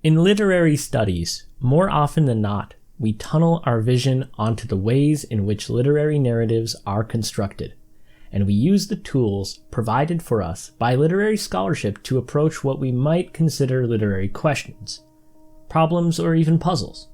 In literary studies, more often than not, we tunnel our vision onto the ways in which literary narratives are constructed, and we use the tools provided for us by literary scholarship to approach what we might consider literary questions, problems, or even puzzles.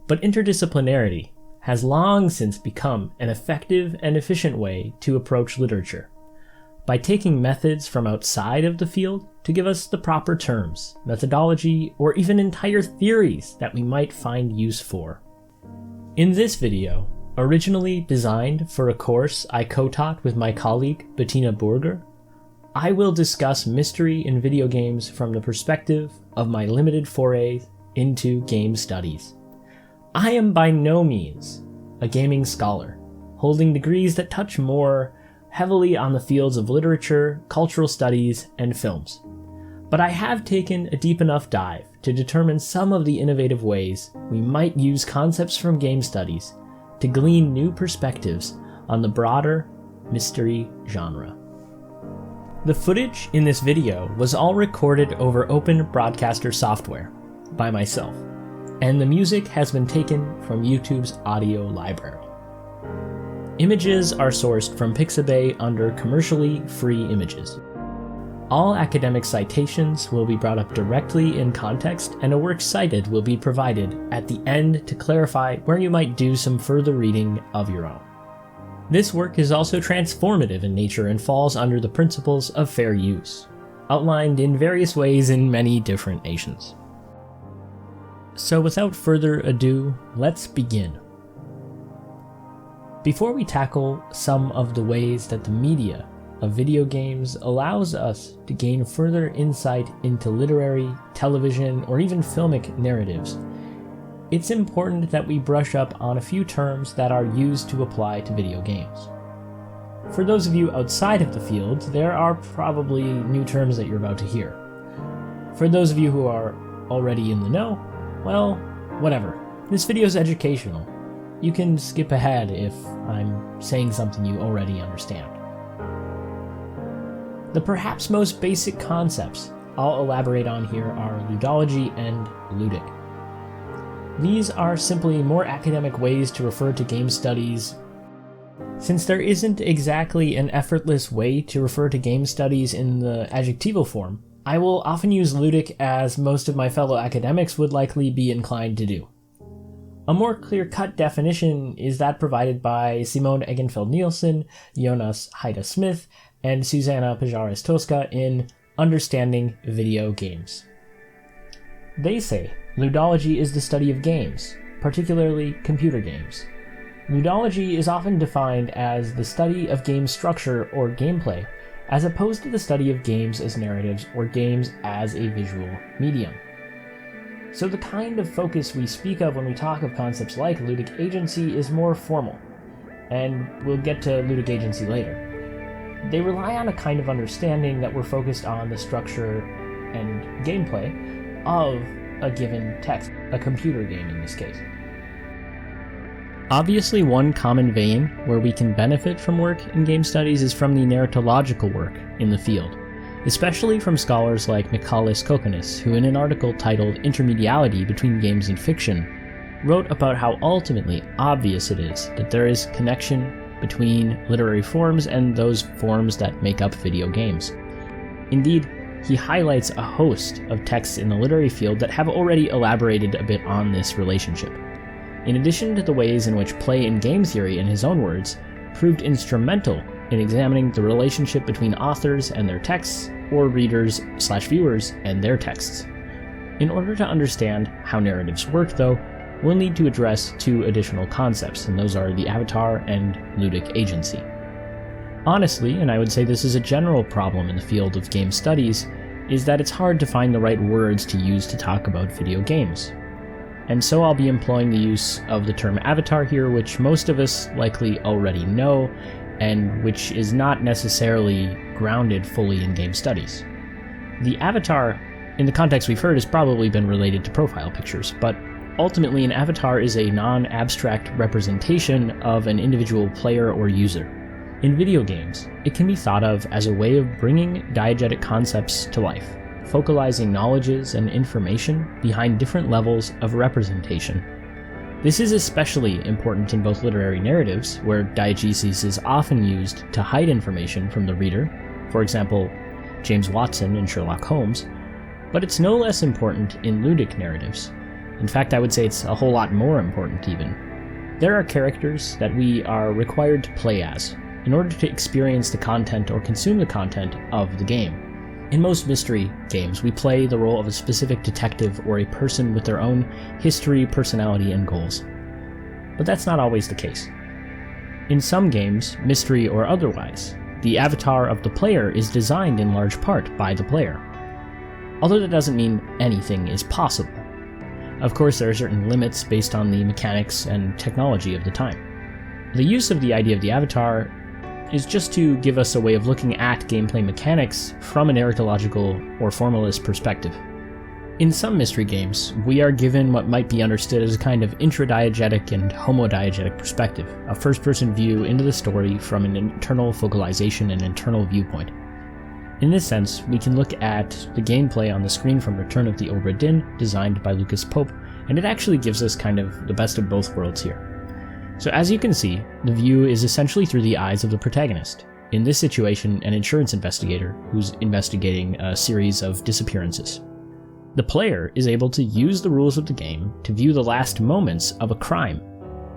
But interdisciplinarity has long since become an effective and efficient way to approach literature, by taking methods from outside of the field to give us the proper terms, methodology, or even entire theories that we might find use for. In this video, originally designed for a course I co-taught with my colleague Bettina Burger, I will discuss mystery in video games from the perspective of my limited foray into game studies. I am by no means a gaming scholar, holding degrees that touch more heavily on the fields of literature, cultural studies, and films. But I have taken a deep enough dive to determine some of the innovative ways we might use concepts from game studies to glean new perspectives on the broader mystery genre. The footage in this video was all recorded over Open Broadcaster software by myself, and the music has been taken from YouTube's audio library. Images are sourced from Pixabay under commercially free images. All academic citations will be brought up directly in context, and a works cited will be provided at the end to clarify where you might do some further reading of your own. This work is also transformative in nature and falls under the principles of fair use, outlined in various ways in many different nations. So without further ado, let's begin. Before we tackle some of the ways that the media of video games allows us to gain further insight into literary, television, or even filmic narratives, it's important that we brush up on a few terms that are used to apply to video games. For those of you outside of the field, there are probably new terms that you're about to hear. For those of you who are already in the know, well, whatever. This video is educational. You can skip ahead if I'm saying something you already understand. The perhaps most basic concepts I'll elaborate on here are ludology and ludic. These are simply more academic ways to refer to game studies. Since there isn't exactly an effortless way to refer to game studies in the adjectival form, I will often use ludic as most of my fellow academics would likely be inclined to do. A more clear-cut definition is that provided by Simone Eggenfeld-Nielsen, Jonas Heide-Smith, and Susanna Pajares-Tosca in Understanding Video Games. They say ludology is the study of games, particularly computer games. Ludology is often defined as the study of game structure or gameplay, as opposed to the study of games as narratives or games as a visual medium. So the kind of focus we speak of when we talk of concepts like ludic agency is more formal, and we'll get to ludic agency later. They rely on a kind of understanding that we're focused on the structure and gameplay of a given text, a computer game in this case. Obviously, one common vein where we can benefit from work in game studies is from the narratological work in the field, especially from scholars like Michalis Kokonis, who in an article titled Intermediality Between Games and Fiction, wrote about how ultimately obvious it is that there is connection between literary forms and those forms that make up video games. Indeed, he highlights a host of texts in the literary field that have already elaborated a bit on this relationship. In addition to the ways in which play and game theory, in his own words, proved instrumental in examining the relationship between authors and their texts, or readers/viewers and their texts. In order to understand how narratives work, though, we'll need to address two additional concepts, and those are the avatar and ludic agency. Honestly, and I would say this is a general problem in the field of game studies, is that it's hard to find the right words to use to talk about video games. And so I'll be employing the use of the term avatar here, which most of us likely already know, and which is not necessarily grounded fully in game studies. The avatar, in the context we've heard, has probably been related to profile pictures, but ultimately an avatar is a non-abstract representation of an individual player or user. In video games, it can be thought of as a way of bringing diegetic concepts to life, focalizing knowledges and information behind different levels of representation. This is especially important in both literary narratives, where diegesis is often used to hide information from the reader, for example, James Watson in Sherlock Holmes, but it's no less important in ludic narratives. In fact, I would say it's a whole lot more important even. There are characters that we are required to play as in order to experience the content or consume the content of the game. In most mystery games, we play the role of a specific detective or a person with their own history, personality, and goals. But that's not always the case. In some games, mystery or otherwise, the avatar of the player is designed in large part by the player. Although that doesn't mean anything is possible. Of course, there are certain limits based on the mechanics and technology of the time. The use of the idea of the avatar is just to give us a way of looking at gameplay mechanics from a narratological or formalist perspective. In some mystery games, we are given what might be understood as a kind of intradiegetic and homodiegetic perspective, a first-person view into the story from an internal focalization and internal viewpoint. In this sense, we can look at the gameplay on the screen from Return of the Obra Dinn, designed by Lucas Pope, and it actually gives us kind of the best of both worlds here. So as you can see, the view is essentially through the eyes of the protagonist, in this situation an insurance investigator who's investigating a series of disappearances. The player is able to use the rules of the game to view the last moments of a crime,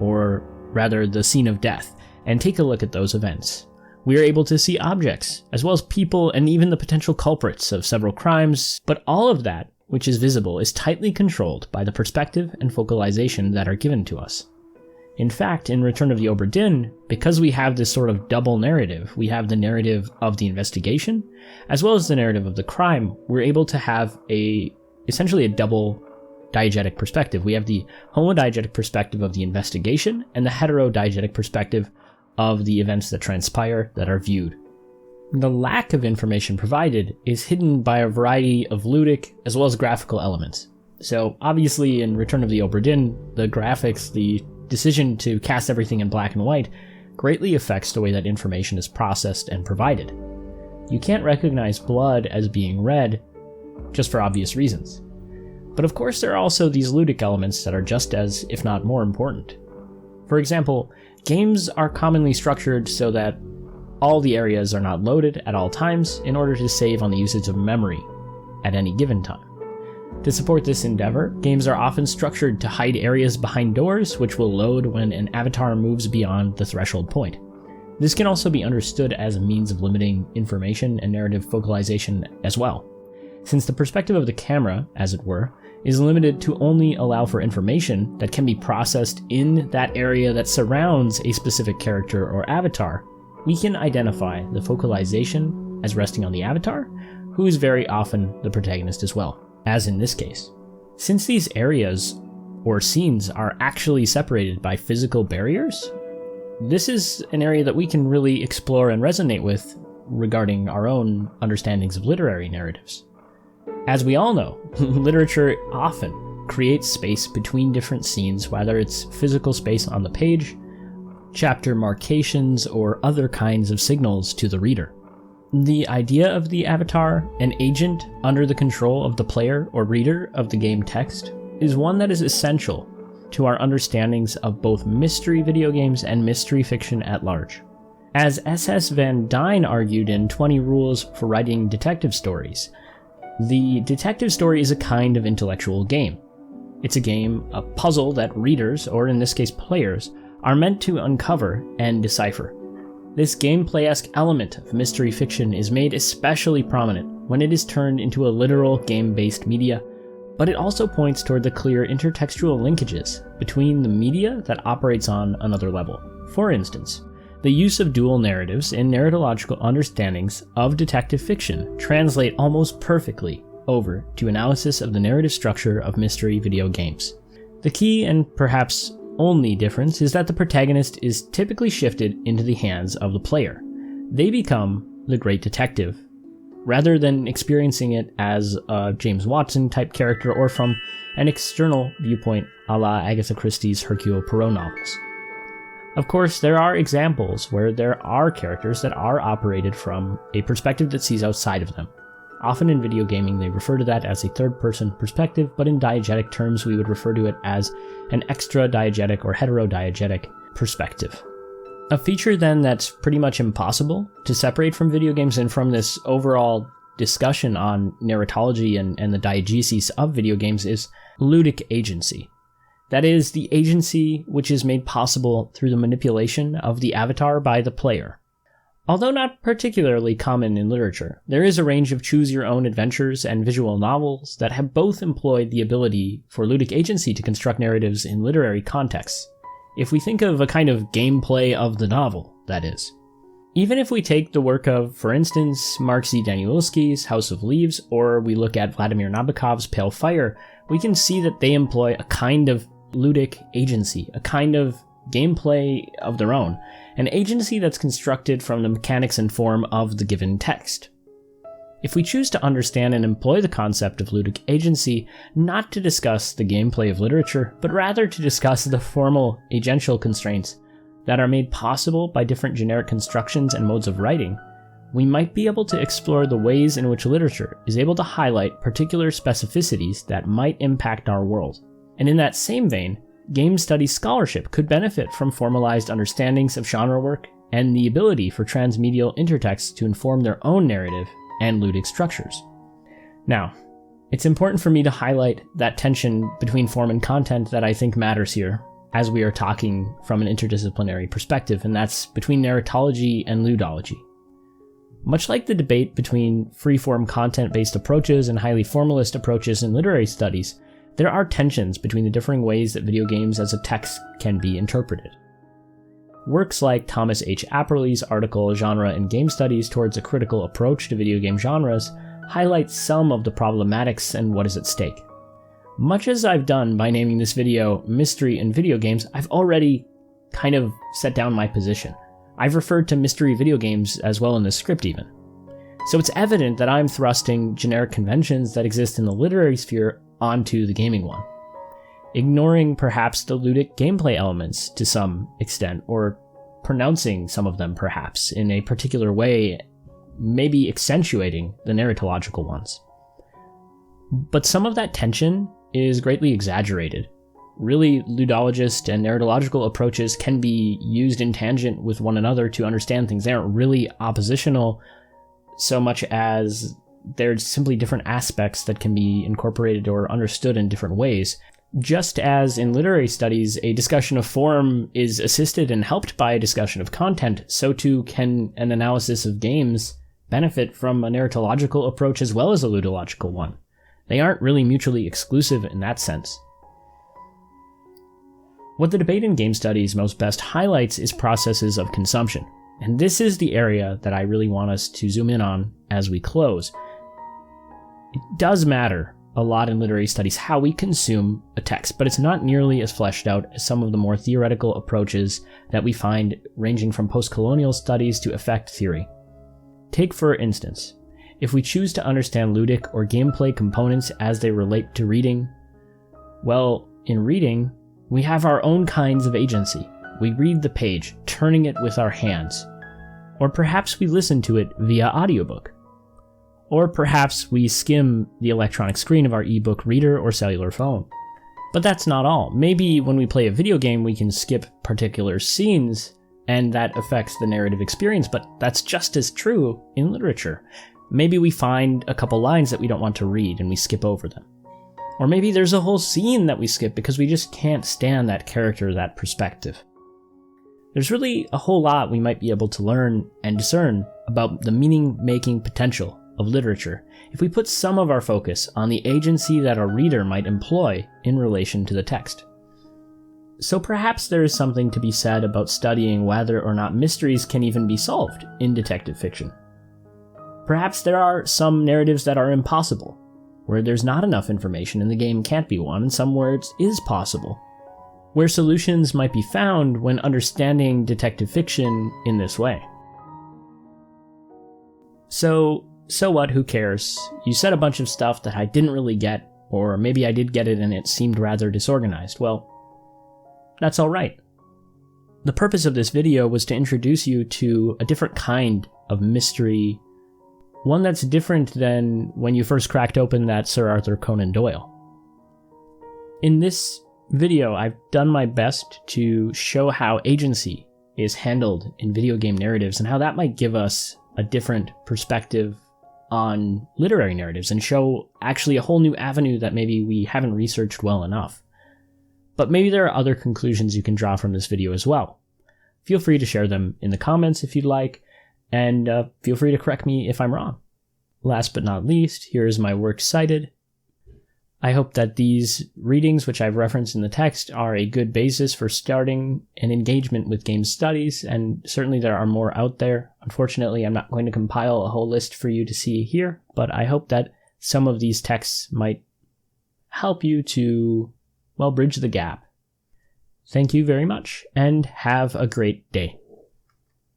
or rather the scene of death, and take a look at those events. We are able to see objects, as well as people and even the potential culprits of several crimes, but all of that which is visible is tightly controlled by the perspective and focalization that are given to us. In fact, in Return of the Obra Dinn, because we have this sort of double narrative, we have the narrative of the investigation, as well as the narrative of the crime, we're able to have essentially a double diegetic perspective. We have the homodiegetic perspective of the investigation, and the heterodiegetic perspective of the events that transpire that are viewed. The lack of information provided is hidden by a variety of ludic as well as graphical elements. So obviously in Return of the Obra Dinn, the graphics, the decision to cast everything in black and white greatly affects the way that information is processed and provided. You can't recognize blood as being red just for obvious reasons. But of course there are also these ludic elements that are just as, if not more important. For example, games are commonly structured so that all the areas are not loaded at all times in order to save on the usage of memory at any given time. To support this endeavor, games are often structured to hide areas behind doors which will load when an avatar moves beyond the threshold point. This can also be understood as a means of limiting information and narrative focalization as well, since the perspective of the camera, as it were, is limited to only allow for information that can be processed in that area that surrounds a specific character or avatar. We can identify the focalization as resting on the avatar, who is very often the protagonist as well, as in this case. Since these areas or scenes are actually separated by physical barriers, this is an area that we can really explore and resonate with regarding our own understandings of literary narratives. As we all know, literature often creates space between different scenes, whether it's physical space on the page, chapter markations, or other kinds of signals to the reader. The idea of the avatar, an agent under the control of the player or reader of the game text, is one that is essential to our understandings of both mystery video games and mystery fiction at large. As S.S. Van Dyne argued in 20 Rules for Writing Detective Stories, the detective story is a kind of intellectual game. It's a game, a puzzle that readers, or in this case players, are meant to uncover and decipher. This gameplay-esque element of mystery fiction is made especially prominent when it is turned into a literal game-based media, but it also points toward the clear intertextual linkages between the media that operates on another level. For instance, the use of dual narratives in narratological understandings of detective fiction translate almost perfectly over to analysis of the narrative structure of mystery video games. The key and perhaps only difference is that the protagonist is typically shifted into the hands of the player. They become the great detective, rather than experiencing it as a James Watson type character or from an external viewpoint a la Agatha Christie's Hercule Poirot novels. Of course, there are examples where there are characters that are operated from a perspective that sees outside of them. Often in video gaming, they refer to that as a third-person perspective, but in diegetic terms, we would refer to it as an extra-diegetic or heterodiegetic perspective. A feature then that's pretty much impossible to separate from video games and from this overall discussion on narratology and the diegesis of video games is ludic agency. That is, the agency which is made possible through the manipulation of the avatar by the player. Although not particularly common in literature, there is a range of choose-your-own adventures and visual novels that have both employed the ability for ludic agency to construct narratives in literary contexts. If we think of a kind of gameplay of the novel, that is. Even if we take the work of, for instance, Mark Z. Danielewski's House of Leaves, or we look at Vladimir Nabokov's Pale Fire, we can see that they employ a kind of ludic agency, a kind of gameplay of their own, an agency that's constructed from the mechanics and form of the given text. If we choose to understand and employ the concept of ludic agency, not to discuss the gameplay of literature, but rather to discuss the formal agential constraints that are made possible by different generic constructions and modes of writing, we might be able to explore the ways in which literature is able to highlight particular specificities that might impact our world. And in that same vein, game studies scholarship could benefit from formalized understandings of genre work and the ability for transmedial intertexts to inform their own narrative and ludic structures. Now, it's important for me to highlight that tension between form and content that I think matters here, as we are talking from an interdisciplinary perspective, and that's between narratology and ludology. Much like the debate between free-form content-based approaches and highly formalist approaches in literary studies, there are tensions between the differing ways that video games as a text can be interpreted. Works like Thomas H. Apperly's article Genre and Game Studies Towards a Critical Approach to Video Game Genres highlight some of the problematics and what is at stake. Much as I've done by naming this video Mystery in Video Games, I've already kind of set down my position. I've referred to mystery video games as well in the script even. So it's evident that I'm thrusting generic conventions that exist in the literary sphere onto the gaming one, ignoring perhaps the ludic gameplay elements to some extent, or pronouncing some of them perhaps in a particular way, maybe accentuating the narratological ones. But some of that tension is greatly exaggerated. Really, ludologist and narratological approaches can be used in tangent with one another to understand things. They aren't really oppositional so much as there's simply different aspects that can be incorporated or understood in different ways. Just as in literary studies, a discussion of form is assisted and helped by a discussion of content, so too can an analysis of games benefit from a narratological approach as well as a ludological one. They aren't really mutually exclusive in that sense. What the debate in game studies most best highlights is processes of consumption, and this is the area that I really want us to zoom in on as we close. It does matter a lot in literary studies how we consume a text, but it's not nearly as fleshed out as some of the more theoretical approaches that we find ranging from post-colonial studies to effect theory. Take, for instance, if we choose to understand ludic or gameplay components as they relate to reading, well, in reading, we have our own kinds of agency. We read the page, turning it with our hands. Or perhaps we listen to it via audiobook. Or perhaps we skim the electronic screen of our ebook reader or cellular phone. But that's not all. Maybe when we play a video game, we can skip particular scenes, and that affects the narrative experience, but that's just as true in literature. Maybe we find a couple lines that we don't want to read and we skip over them. Or maybe there's a whole scene that we skip because we just can't stand that character, that perspective. There's really a whole lot we might be able to learn and discern about the meaning-making potential of literature if we put some of our focus on the agency that a reader might employ in relation to the text. So perhaps there is something to be said about studying whether or not mysteries can even be solved in detective fiction. Perhaps there are some narratives that are impossible, where there's not enough information and the game can't be won, and some where it is possible, where solutions might be found when understanding detective fiction in this way. So what, who cares? You said a bunch of stuff that I didn't really get, or maybe I did get it and it seemed rather disorganized. Well, that's alright. The purpose of this video was to introduce you to a different kind of mystery one that's different than when you first cracked open that Sir Arthur Conan Doyle. In this video, I've done my best to show how agency is handled in video game narratives and how that might give us a different perspective on literary narratives and show actually a whole new avenue that maybe we haven't researched well enough. But maybe there are other conclusions you can draw from this video as well. Feel free to share them in the comments if you'd like, and feel free to correct me if I'm wrong. Last but not least, here is my works cited. I hope that these readings, which I've referenced in the text, are a good basis for starting an engagement with game studies, and certainly there are more out there. Unfortunately, I'm not going to compile a whole list for you to see here, but I hope that some of these texts might help you to, well, bridge the gap. Thank you very much, and have a great day.